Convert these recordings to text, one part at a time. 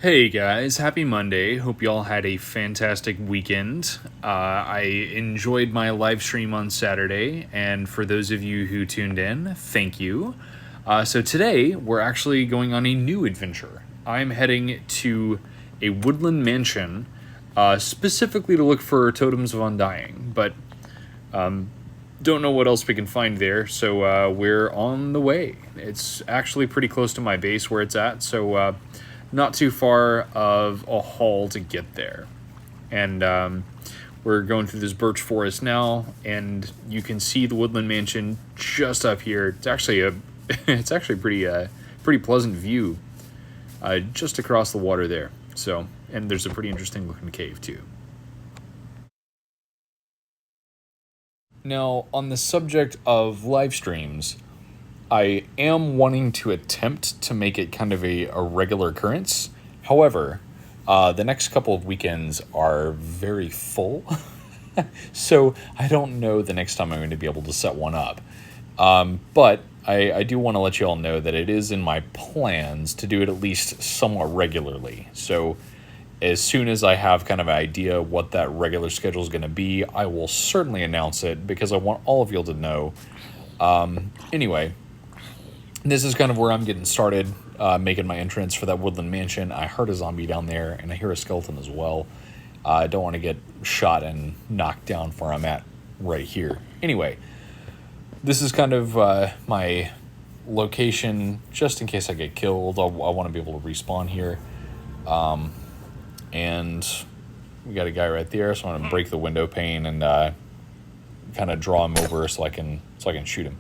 Hey guys, happy Monday. Hope y'all had a fantastic weekend. I enjoyed my live stream on Saturday, and for those of you who tuned in, thank you. So today, we're actually going on a new adventure. I'm heading to a woodland mansion, specifically to look for totems of undying, but don't know what else we can find there, so we're on the way. It's actually pretty close to my base where it's at, so not too far of a haul to get there. And we're going through this birch forest now, and you can see the woodland mansion just up here. It's actually pretty pleasant view just across the water there. So, and there's a pretty interesting looking cave too. Now, on the subject of live streams, I am wanting to attempt to make it kind of a regular occurrence. However, the next couple of weekends are very full, so I don't know the next time I'm going to be able to set one up. But I do want to let you all know that it is in my plans to do it at least somewhat regularly. So as soon as I have kind of an idea what that regular schedule is going to be, I will certainly announce it because I want all of y'all to know. Anyway, this is kind of where I'm getting started, making my entrance for that woodland mansion. I heard a zombie down there, and I hear a skeleton as well. I don't want to get shot and knocked down where I'm at right here. Anyway, this is kind of my location, just in case I get killed. I want to be able to respawn here. And we got a guy right there, so I'm going to break the window pane and kind of draw him over so I can shoot him.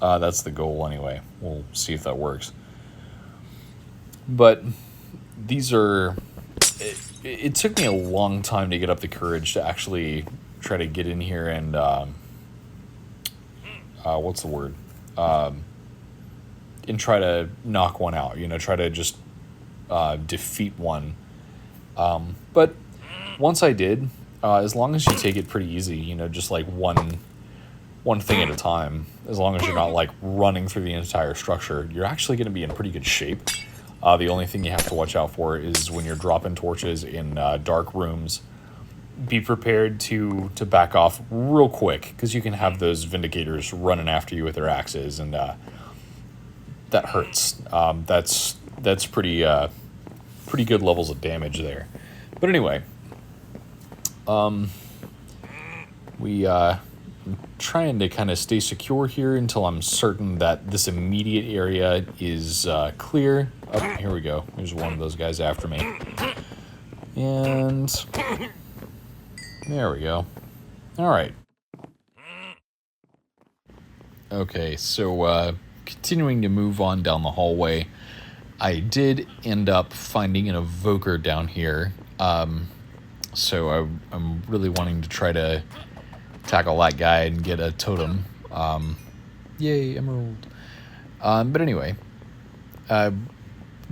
That's the goal anyway. We'll see if that works. But these are... It took me a long time to get up the courage to actually try to get in here and... what's the word? And try to knock one out. Try to just defeat one. But once I did, as long as you take it pretty easy, just like one thing at a time, as long as you're not like running through the entire structure, you're actually going to be in pretty good shape. The only thing you have to watch out for is when you're dropping torches in dark rooms, be prepared to back off real quick, because you can have those vindicators running after you with their axes, and that hurts. That's pretty good levels of damage there. But anyway, I'm trying to kind of stay secure here until I'm certain that this immediate area is clear. Oh, here we go. There's one of those guys after me. And there we go. All right. Okay, so continuing to move on down the hallway, I did end up finding an evoker down here. So I'm really wanting to try to tackle that guy and get a totem. Yay, emerald. But anyway, I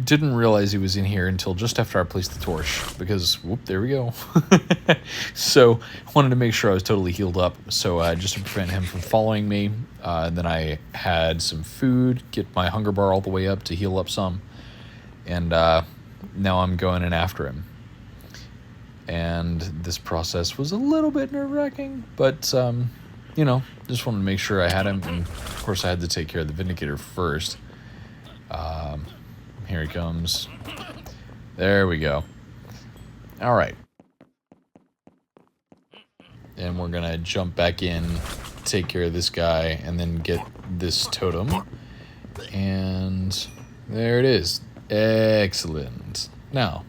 didn't realize he was in here until just after I placed the torch, because, whoop, there we go. So I wanted to make sure I was totally healed up, so just to prevent him from following me. Then I had some food, get my hunger bar all the way up to heal up some, and now I'm going in after him. And this process was a little bit nerve-wracking, but, just wanted to make sure I had him. And, of course, I had to take care of the Vindicator first. Here he comes. There we go. All right. And we're going to jump back in, take care of this guy, and then get this totem. And there it is. Excellent. Now,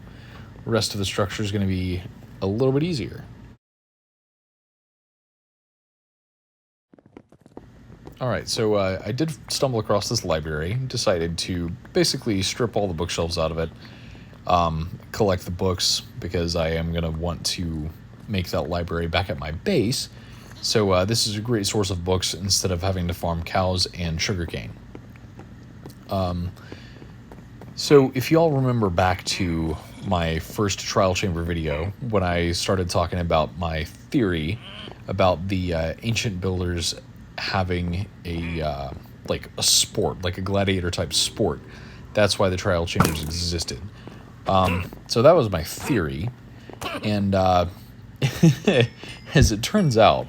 the rest of the structure is going to be a little bit easier. Alright, so I did stumble across this library, decided to basically strip all the bookshelves out of it, collect the books, because I am going to want to make that library back at my base. So this is a great source of books instead of having to farm cows and sugarcane. So if y'all remember back to my first trial chamber video, when I started talking about my theory about the ancient builders having a sport, like a gladiator type sport, that's why the trial chambers existed. So that was my theory. And as it turns out,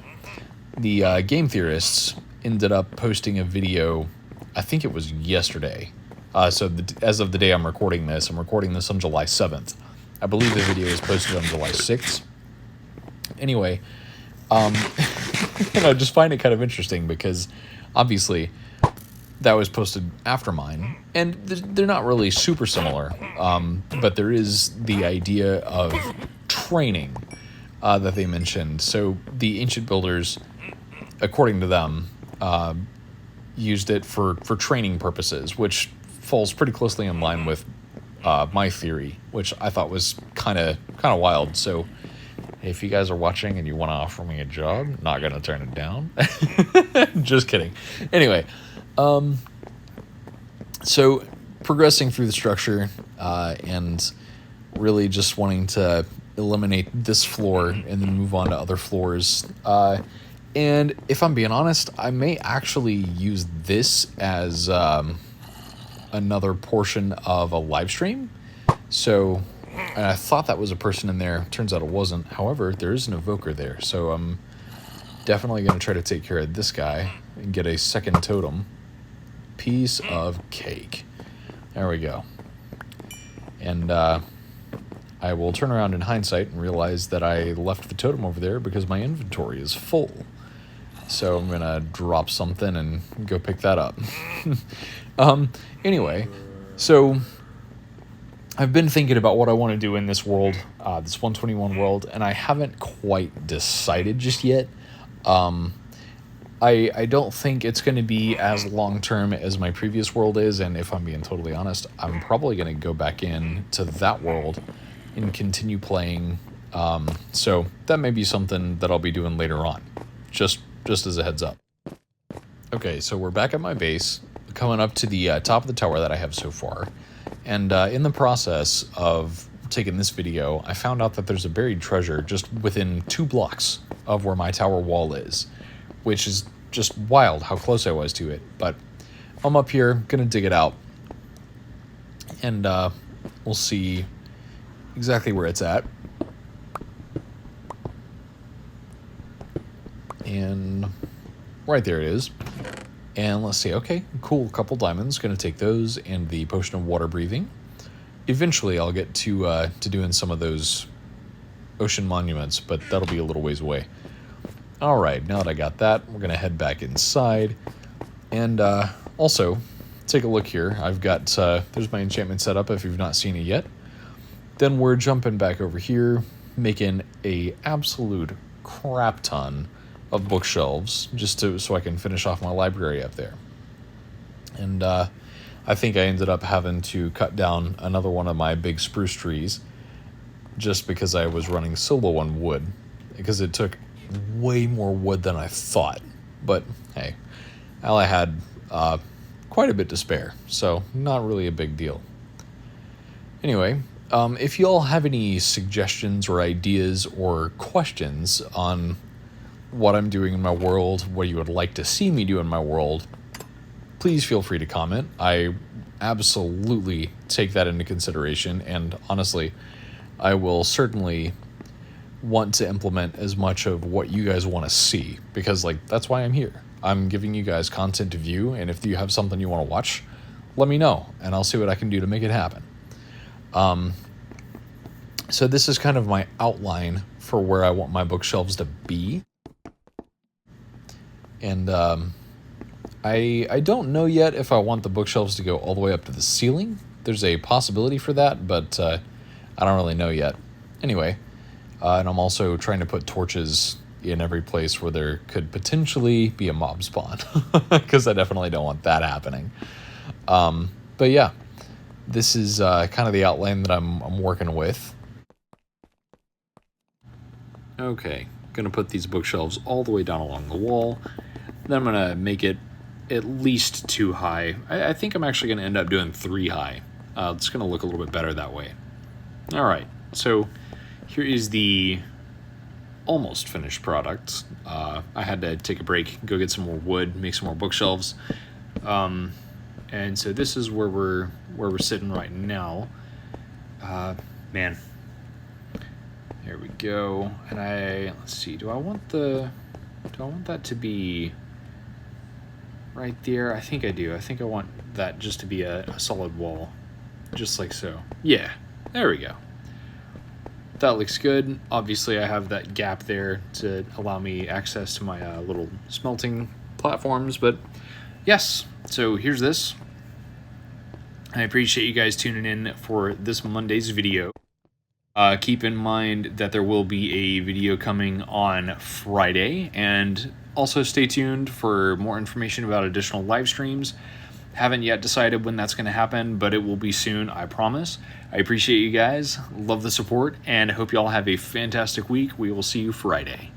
the game theorists ended up posting a video, I think it was yesterday. As of the day I'm recording this on July 7th. I believe the video was posted on July 6th. Anyway, I just find it kind of interesting because obviously that was posted after mine, and they're not really super similar, but there is the idea of training that they mentioned. So the ancient builders, according to them, used it for training purposes, which falls pretty closely in line with my theory, which I thought was kind of wild. So if you guys are watching and you want to offer me a job, not going to turn it down. Just kidding. Anyway, so progressing through the structure and really just wanting to eliminate this floor and then move on to other floors. And if I'm being honest, I may actually use this as another portion of a live stream. So and I thought that was a person in there. Turns out it wasn't. However, there is an evoker there. So I'm definitely going to try to take care of this guy and get a second totem. Piece of cake. There we go. And I will turn around in hindsight and realize that I left the totem over there because my inventory is full. So I'm going to drop something and go pick that up. Anyway, so I've been thinking about what I want to do in this world, this 121 world, and I haven't quite decided just yet. I don't think it's going to be as long-term as my previous world is, and if I'm being totally honest, I'm probably going to go back in to that world and continue playing. So that may be something that I'll be doing later on, just as a heads up. Okay, so we're back at my base, coming up to the top of the tower that I have so far. And in the process of taking this video, I found out that there's a buried treasure just within 2 blocks of where my tower wall is, which is just wild how close I was to it. But I'm up here, gonna dig it out, and we'll see exactly where it's at. And right there it is. And let's see, okay, cool, couple diamonds, gonna take those, and the potion of water breathing. Eventually I'll get to doing some of those ocean monuments, but that'll be a little ways away. Alright, now that I got that, we're gonna head back inside. And also, take a look here. I've got, there's my enchantment set up if you've not seen it yet. Then we're jumping back over here, making a absolute crap ton of bookshelves, just so I can finish off my library up there. And I think I ended up having to cut down another one of my big spruce trees just because I was running solo on wood, because it took way more wood than I thought. But hey, I had quite a bit to spare, so not really a big deal. Anyway, if you all have any suggestions or ideas or questions on what I'm doing in my world, what you would like to see me do in my world, please feel free to comment. I absolutely take that into consideration, and honestly, I will certainly want to implement as much of what you guys want to see, because that's why I'm here. I'm giving you guys content to view, and if you have something you want to watch, let me know, and I'll see what I can do to make it happen. So this is kind of my outline for where I want my bookshelves to be. And I don't know yet if I want the bookshelves to go all the way up to the ceiling. There's a possibility for that, but I don't really know yet. Anyway, and I'm also trying to put torches in every place where there could potentially be a mob spawn, because I definitely don't want that happening. But yeah, this is kind of the outline that I'm working with. Okay, gonna put these bookshelves all the way down along the wall. Then I'm gonna make it at least 2 high. I think I'm actually gonna end up doing 3 high. It's gonna look a little bit better that way. All right, so here is the almost finished product. I had to take a break, go get some more wood, make some more bookshelves. And so this is where we're sitting right now. Man. There we go. And let's see, do I want that to be right there? I think I do. I think I want that just to be a solid wall. Just like so. Yeah, there we go. That looks good. Obviously, I have that gap there to allow me access to my little smelting platforms, but yes, so here's this. I appreciate you guys tuning in for this Monday's video. Keep in mind that there will be a video coming on Friday, and also stay tuned for more information about additional live streams. Haven't yet decided when that's going to happen, but it will be soon, I promise. I appreciate you guys, love the support, and hope you all have a fantastic week. We will see you Friday.